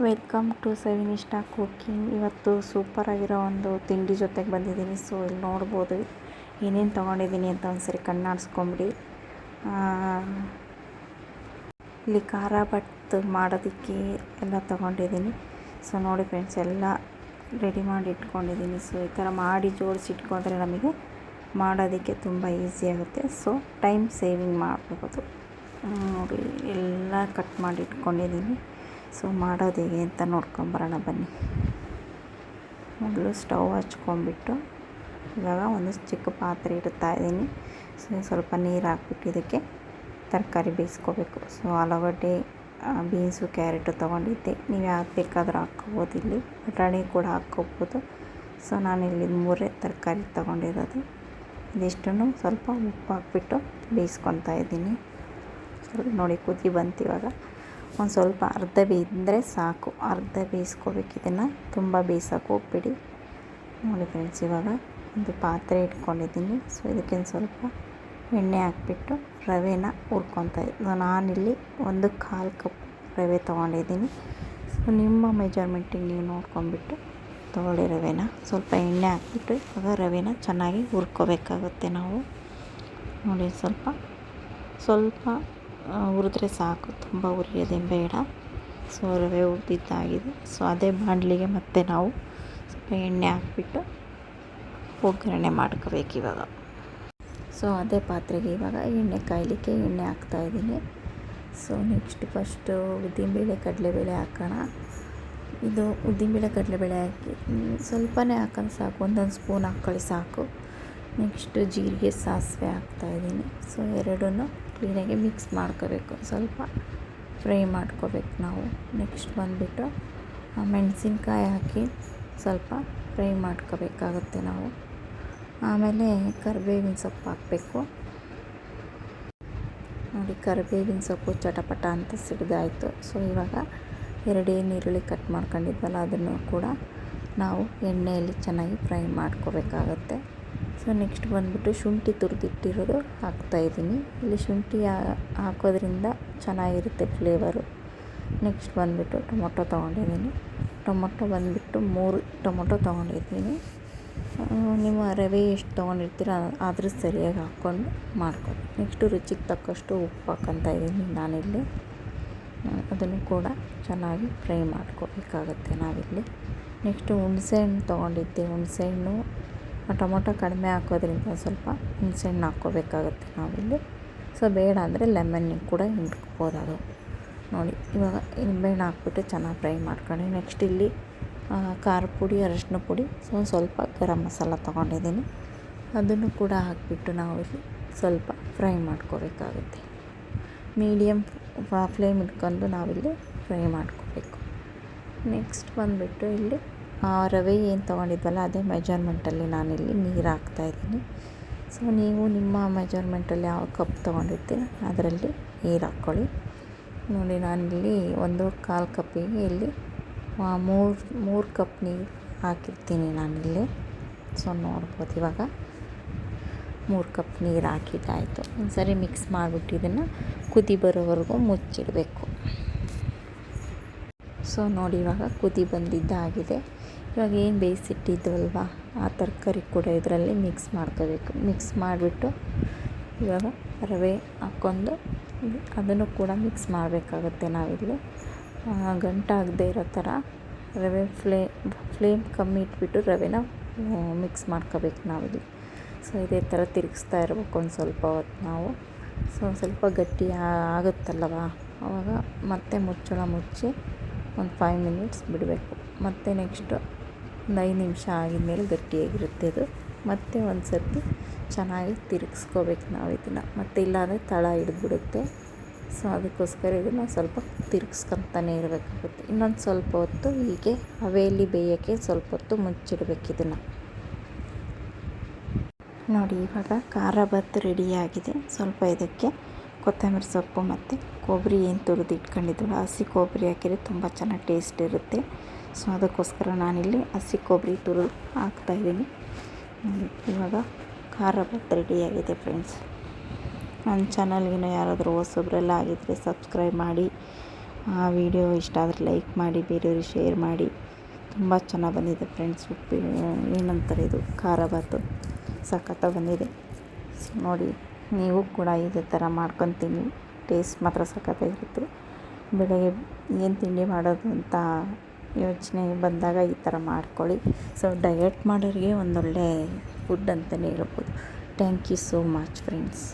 Welcome to ಸವಿನಿಷ್ಠಾ cooking. ಇವತ್ತು ಸೂಪರಾಗಿರೋ ಒಂದು ತಿಂಡಿ ಜೊತೆಗೆ ಬಂದಿದ್ದೀನಿ. ಸೊ ಇಲ್ಲಿ ನೋಡ್ಬೋದು ಏನೇನು ತೊಗೊಂಡಿದ್ದೀನಿ ಅಂತ ಒಂದ್ಸರಿ ಕಣ್ಣಾಡಿಸ್ಕೊಂಬಿಡಿ. ಇಲ್ಲಿ ಖಾರ ಬಟ್ ಮಾಡೋದಕ್ಕೆ ಎಲ್ಲ ತೊಗೊಂಡಿದ್ದೀನಿ. ಸೊ ನೋಡಿ ಫ್ರೆಂಡ್ಸ್, ಎಲ್ಲ ರೆಡಿ ಮಾಡಿ ಇಟ್ಕೊಂಡಿದ್ದೀನಿ. ಸೊ ಈ ಥರ ಮಾಡಿ ಜೋಡಿಸಿ ಇಟ್ಕೊಂಡ್ರೆ ನಮಗೆ ಮಾಡೋದಕ್ಕೆ ತುಂಬ ಈಸಿ ಆಗುತ್ತೆ. ಸೊ ಟೈಮ್ ಸೇವಿಂಗ್ ಮಾಡ್ಬೋದು. ನೋಡಿ ಎಲ್ಲ ಕಟ್ ಮಾಡಿ ಇಟ್ಕೊಂಡಿದ್ದೀನಿ. ಸೊ ಮಾಡೋದು ಹೇಗೆ ಅಂತ ನೋಡ್ಕೊಂಬರೋಣ ಬನ್ನಿ. ಮೊದಲು ಸ್ಟವ್ ಹಚ್ಕೊಂಡ್ಬಿಟ್ಟು ಇವಾಗ ಒಂದು ಚಿಕ್ಕ ಪಾತ್ರೆ ಇಡ್ತಾಯಿದ್ದೀನಿ. ಸೊ ಸ್ವಲ್ಪ ನೀರು ಹಾಕ್ಬಿಟ್ಟು ಇದಕ್ಕೆ ತರಕಾರಿ ಬೇಯಿಸ್ಕೋಬೇಕು. ಸೊ ಆಲೂಗಡ್ಡೆ, ಬೀನ್ಸು, ಕ್ಯಾರೆಟು ತೊಗೊಂಡಿದ್ದೆ. ನೀವು ಯಾವ್ದು ಬೇಕಾದರೂ ಹಾಕ್ಕೋಬೋದು. ಇಲ್ಲಿ ಬಟಾಣಿ ಕೂಡ ಹಾಕ್ಕೋಬೋದು. ಸೊ ನಾನಿಲ್ಲಿ 3 ತರಕಾರಿ ತೊಗೊಂಡಿರೋದು. ಇದಿಷ್ಟನ್ನು ಸ್ವಲ್ಪ ಉಪ್ಪು ಹಾಕ್ಬಿಟ್ಟು ಬೇಯಿಸ್ಕೊತಾ ಇದ್ದೀನಿ. ನೋಡಿ ಕುದಿ ಬಂತು. ಇವಾಗ ಒಂದು ಸ್ವಲ್ಪ ಅರ್ಧ ಬೇಯಿದ್ರೆ ಸಾಕು. ಅರ್ಧ ಬೇಯಿಸ್ಕೋಬೇಕು. ಇದನ್ನು ತುಂಬ ಬೇಯಿಸೋಕೆ ಹೋಗ್ಬೇಡಿ. ನೋಡಿ ಫ್ರೆಂಡ್ಸ್, ಇವಾಗ ಒಂದು ಪಾತ್ರೆ ಇಟ್ಕೊಂಡಿದ್ದೀನಿ. ಸೊ ಇದಕ್ಕೆ ಸ್ವಲ್ಪ ಎಣ್ಣೆ ಹಾಕ್ಬಿಟ್ಟು ರವೆನ ಹುರ್ಕೊತಾ ಇದ್ದೀನಿ. ನಾನಿಲ್ಲಿ 1/4 ಕಪ್ ರವೆ ತೊಗೊಂಡಿದ್ದೀನಿ. ಸೊ ನಿಮ್ಮ ಮೆಜರ್ಮೆಂಟಿಗೆ ನೀವು ನೋಡ್ಕೊಂಬಿಟ್ಟು ತೊಗೊಳ್ಳಿ ರವೆನ. ಸ್ವಲ್ಪ ಎಣ್ಣೆ ಹಾಕ್ಬಿಟ್ಟು ಇವಾಗ ರವೆನ ಚೆನ್ನಾಗಿ ಹುರ್ಕೋಬೇಕಾಗುತ್ತೆ ನಾವು. ನೋಡಿ ಸ್ವಲ್ಪ ಹುರಿದ್ರೆ ಸಾಕು, ತುಂಬ ಹುರಿಯೋದೇನು ಬೇಡ. ಸೊ ರವೆ ಹುರಿದಿದ್ದಾಗಿದೆ. ಸೊ ಅದೇ ಬಾಣಲಿಗೆ ಮತ್ತೆ ನಾವು ಸ್ವಲ್ಪ ಎಣ್ಣೆ ಹಾಕ್ಬಿಟ್ಟು ಒಗ್ಗರಣೆ ಮಾಡ್ಕೋಬೇಕು ಇವಾಗ. ಸೊ ಅದೇ ಪಾತ್ರೆಗೆ ಇವಾಗ ಎಣ್ಣೆ ಕಾಯಲಿಕ್ಕೆ ಎಣ್ಣೆ ಹಾಕ್ತಾಯಿದ್ದೀನಿ. ಸೊ ನೆಕ್ಸ್ಟ್ ಫಸ್ಟು ಉದ್ದಿನಬೇಳೆ, ಕಡಲೆಬೇಳೆ ಹಾಕೋಣ. ಇದು ಉದ್ದಿನಬೇಳೆ, ಕಡಲೆಬೇಳೆ ಹಾಕಿ ಸ್ವಲ್ಪನೇ ಹಾಕೋದು ಸಾಕು. 1 ಸ್ಪೂನ್ ಹಾಕ್ಕೊಳ್ಳಿ ಸಾಕು. ನೆಕ್ಸ್ಟು ಜೀರಿಗೆ, ಸಾಸಿವೆ ಹಾಕ್ತಾಯಿದ್ದೀನಿ. ಸೊ ಎರಡನ್ನೂ ಕ್ಲೀನಾಗಿ ಮಿಕ್ಸ್ ಮಾಡ್ಕೋಬೇಕು. ಸ್ವಲ್ಪ ಫ್ರೈ ಮಾಡ್ಕೋಬೇಕು ನಾವು. ನೆಕ್ಸ್ಟ್ ಬಂದುಬಿಟ್ಟು ಮೆಣಸಿನ್ಕಾಯಿ ಹಾಕಿ ಸ್ವಲ್ಪ ಫ್ರೈ ಮಾಡ್ಕೋಬೇಕಾಗುತ್ತೆ ನಾವು. ಆಮೇಲೆ ಕರಿಬೇವಿನ ಸೊಪ್ಪು ಹಾಕಬೇಕು. ನೋಡಿ ಕರಿಬೇವಿನ ಸೊಪ್ಪು ಚಟಪಟ ಅಂತ ಸಿಡಿದಾಯಿತು. ಸೊ ಇವಾಗ 2 ಈರುಳ್ಳಿ ಕಟ್ ಮಾಡ್ಕೊಂಡಿದ್ವಲ್ಲ ಅದನ್ನು ಕೂಡ ನಾವು ಎಣ್ಣೆಯಲ್ಲಿ ಚೆನ್ನಾಗಿ ಫ್ರೈ ಮಾಡ್ಕೋಬೇಕಾಗತ್ತೆ. ಸೊ ನೆಕ್ಸ್ಟ್ ಬಂದುಬಿಟ್ಟು ಶುಂಠಿ ತುರಿದಿಟ್ಟಿರೋದು ಹಾಕ್ತಾಯಿದ್ದೀನಿ. ಇಲ್ಲಿ ಶುಂಠಿ ಹಾಕೋದ್ರಿಂದ ಚೆನ್ನಾಗಿರುತ್ತೆ ಫ್ಲೇವರು. ನೆಕ್ಸ್ಟ್ ಬಂದುಬಿಟ್ಟು ಟೊಮೊಟೊ ತೊಗೊಂಡಿದ್ದೀನಿ. ಟೊಮೊಟೊ ಬಂದುಬಿಟ್ಟು 3 ಟೊಮೊಟೊ ತೊಗೊಂಡಿದ್ದೀನಿ. ನಿಮ್ಮ ರವೆ ಎಷ್ಟು ತೊಗೊಂಡಿರ್ತೀರ ಅದ್ರ ಸರಿಯಾಗಿ ಹಾಕ್ಕೊಂಡು ಮಾಡ್ಕೊಳ್ಳಿ. ನೆಕ್ಸ್ಟು ರುಚಿಗೆ ತಕ್ಕಷ್ಟು ಉಪ್ಪು ಹಾಕ್ಕೊತಾ ಇದ್ದೀನಿ ನಾನಿಲ್ಲಿ. ಅದನ್ನು ಕೂಡ ಚೆನ್ನಾಗಿ ಫ್ರೈ ಮಾಡ್ಕೋಬೇಕಾಗತ್ತೆ ನಾವಿಲ್ಲಿ. ನೆಕ್ಸ್ಟು ಹುಣಸೆಹಣ್ಣು ತೊಗೊಂಡಿದ್ದೆ. ಹುಣಸೆಹಣ್ಣು ಟೊಮೊಟೊ ಕಡಿಮೆ ಹಾಕೋದ್ರಿಂದ ಸ್ವಲ್ಪ ಹುಣಸೆಹಣ್ಣು ಹಾಕ್ಕೋಬೇಕಾಗತ್ತೆ ನಾವಿಲ್ಲಿ. ಸೊ ಬೇಡ ಅಂದರೆ ಲೆಮನ್ ಕೂಡ ಹಿಂಡ್ಕೋಬೋದು ಅದು. ನೋಡಿ ಇವಾಗ ನಿಂಬೆಹಣ್ಣು ಹಾಕ್ಬಿಟ್ಟು ಚೆನ್ನಾಗಿ ಫ್ರೈ ಮಾಡ್ಕೊಂಡು ನೆಕ್ಸ್ಟ್ ಇಲ್ಲಿ ಖಾರ ಪುಡಿ, ಅರಶಿನ ಪುಡಿ, ಸ್ವಲ್ಪ ಗರಂ ಮಸಾಲ ತೊಗೊಂಡಿದ್ದೀನಿ. ಅದನ್ನು ಕೂಡ ಹಾಕಿಬಿಟ್ಟು ನಾವಿಲ್ಲಿ ಸ್ವಲ್ಪ ಫ್ರೈ ಮಾಡ್ಕೋಬೇಕಾಗುತ್ತೆ. ಮೀಡಿಯಮ್ ಫ್ಲೇಮ್ ಇಟ್ಕೊಂಡು ನಾವಿಲ್ಲಿ ಫ್ರೈ ಮಾಡ್ಕೋಬೇಕು. ನೆಕ್ಸ್ಟ್ ಬಂದುಬಿಟ್ಟು ಇಲ್ಲಿ ರವೆ ಏನು ತೊಗೊಂಡಿದ್ವಲ್ಲ ಅದೇ ಮೆಜರ್ಮೆಂಟಲ್ಲಿ ನಾನಿಲ್ಲಿ ನೀರು ಹಾಕ್ತಾಯಿದ್ದೀನಿ. ಸೊ ನೀವು ನಿಮ್ಮ ಮೆಜರ್ಮೆಂಟಲ್ಲಿ ಯಾವ ಕಪ್ ತೊಗೊಂಡಿರ್ತೀರ ಅದರಲ್ಲಿ ನೀರು ಹಾಕ್ಕೊಳ್ಳಿ. ನೋಡಿ ನಾನಿಲ್ಲಿ 1/4 ಕಪ್ಪಿಗೆ ಇಲ್ಲಿ 3 ಕಪ್ ನೀರು ಹಾಕಿರ್ತೀನಿ ನಾನಿಲ್ಲಿ. ಸೊ ನೋಡ್ಬೋದು ಇವಾಗ 3 ಕಪ್ ನೀರು ಹಾಕಿದ್ದಾಯಿತು. ಒಂದು ಸರಿ ಮಿಕ್ಸ್ ಮಾಡಿಬಿಟ್ಟು ಇದನ್ನು ಕುದಿ ಬರೋವರೆಗೂ ಮುಚ್ಚಿಡಬೇಕು. ಸೊ ನೋಡಿ ಇವಾಗ ಕುದಿ ಬಂದಿದ್ದಾಗಿದೆ. ಇವಾಗ ಏನು ಬೇಯಿಸಿಟ್ಟಿದ್ವಲ್ವ ಆ ತರಕಾರಿ ಕೂಡ ಇದರಲ್ಲಿ ಮಿಕ್ಸ್ ಮಾಡ್ಕೋಬೇಕು. ಮಿಕ್ಸ್ ಮಾಡಿಬಿಟ್ಟು ಇವಾಗ ರವೆ ಹಾಕ್ಕೊಂಡು ಅದನ್ನು ಕೂಡ ಮಿಕ್ಸ್ ಮಾಡಬೇಕಾಗುತ್ತೆ ನಾವಿಲ್ಲಿ. ಗಂಟಾಗದೇ ಇರೋ ಥರ ರವೆ ಫ್ಲೇಮ್ ಕಮ್ಮಿ ಇಟ್ಬಿಟ್ಟು ರವೆನ ಮಿಕ್ಸ್ ಮಾಡ್ಕೋಬೇಕು ನಾವಿಲ್ಲಿ. ಸೊ ಇದೇ ಥರ ತಿರುಗಿಸ್ತಾ ಇರಬೇಕು ಒಂದು ಸ್ವಲ್ಪ ಹೊತ್ತು ನಾವು. ಸೊ ಸ್ವಲ್ಪ ಗಟ್ಟಿ ಆಗುತ್ತಲ್ಲವ ಆವಾಗ ಮತ್ತೆ ಮುಚ್ಚಳ ಮುಚ್ಚಿ ಒಂದು 5 ಮಿನಿಟ್ಸ್ ಬಿಡಬೇಕು. ಮತ್ತು ನೆಕ್ಸ್ಟು ಒಂದು 5 ನಿಮಿಷ ಆಗಿದ್ಮೇಲೆ ಗಟ್ಟಿಯಾಗಿರುತ್ತೆ ಇದು. ಮತ್ತೆ ಒಂದು ಸರ್ತಿ ಚೆನ್ನಾಗಿ ತಿರುಗಿಸ್ಕೋಬೇಕು ನಾವು ಇದನ್ನು. ಮತ್ತು ಇಲ್ಲಾಂದರೆ ತಳ ಹಿಡಿದ್ಬಿಡುತ್ತೆ. ಸೊ ಅದಕ್ಕೋಸ್ಕರ ಇದನ್ನು ಸ್ವಲ್ಪ ತಿರುಗಿಸ್ಕೊತಾನೆ ಇರಬೇಕಾಗುತ್ತೆ. ಇನ್ನೊಂದು ಸ್ವಲ್ಪ ಹೊತ್ತು ಹೀಗೆ ಹವೆಯಲ್ಲಿ ಬೇಯೋಕ್ಕೆ ಸ್ವಲ್ಪ ಹೊತ್ತು ಮುಚ್ಚಿಡಬೇಕು ಇದನ್ನು. ನೋಡಿ ಇವಾಗ ಖಾರ ಬಾತ್ ರೆಡಿಯಾಗಿದೆ. ಸ್ವಲ್ಪ ಇದಕ್ಕೆ ಕೊತ್ತಂಬರಿ ಸೊಪ್ಪು ಮತ್ತು ಕೊಬ್ಬರಿ ಏನು ತುರಿದು ಇಟ್ಕೊಂಡಿದ್ವಲ್ಲ ಹಸಿ ಕೊಬ್ಬರಿ ಹಾಕಿದರೆ ತುಂಬ ಚೆನ್ನಾಗಿ ಟೇಸ್ಟ್ ಇರುತ್ತೆ. ಸೊ ಅದಕ್ಕೋಸ್ಕರ ನಾನಿಲ್ಲಿ ಹಸಿ ಕೊಬ್ಬರಿ ತುರಿದು ಹಾಕ್ತಾಯಿದ್ದೀನಿ. ಇವಾಗ ಖಾರ ಬಾತ್ ರೆಡಿಯಾಗಿದೆ ಫ್ರೆಂಡ್ಸ್. ನನ್ನ ಚಾನಲ್ಗಿನ ಯಾರಾದರೂ ಹೊಸಬ್ರೆಲ್ಲ ಆಗಿದ್ದರೆ ಸಬ್ಸ್ಕ್ರೈಬ್ ಮಾಡಿ, ಆ ವಿಡಿಯೋ ಇಷ್ಟ ಆದರೆ ಲೈಕ್ ಮಾಡಿ, ಬೇರೆಯವ್ರಿಗೆ ಶೇರ್ ಮಾಡಿ. ತುಂಬ ಚೆನ್ನಾಗಿ ಬಂದಿದೆ ಫ್ರೆಂಡ್ಸ್. ಏನಂತಾರೆ ಇದು ಖಾರ ಬಾತು ಸಖತ್ತಾಗಿ ಬಂದಿದೆ. ಸೊ ನೋಡಿ, ನೀವು ಕೂಡ ಇದೇ ಥರ ಮಾಡ್ಕೊತೀನಿ. ಟೇಸ್ಟ್ ಮಾತ್ರ ಸಖತ್ತಾಗಿರುತ್ತೆ. ಬೆಳಗ್ಗೆ ಏನು ತಿಂಡಿ ಮಾಡೋದು ಅಂತ ಯೋಚನೆ ಬಂದಾಗ ಈ ಥರ ಮಾಡ್ಕೊಳ್ಳಿ. ಸೊ ಡಯಟ್ ಮಾಡೋರಿಗೆ ಒಂದೊಳ್ಳೆ ಫುಡ್ ಅಂತಲೇ ಹೇಳ್ಬೋದು. Thank you so much friends.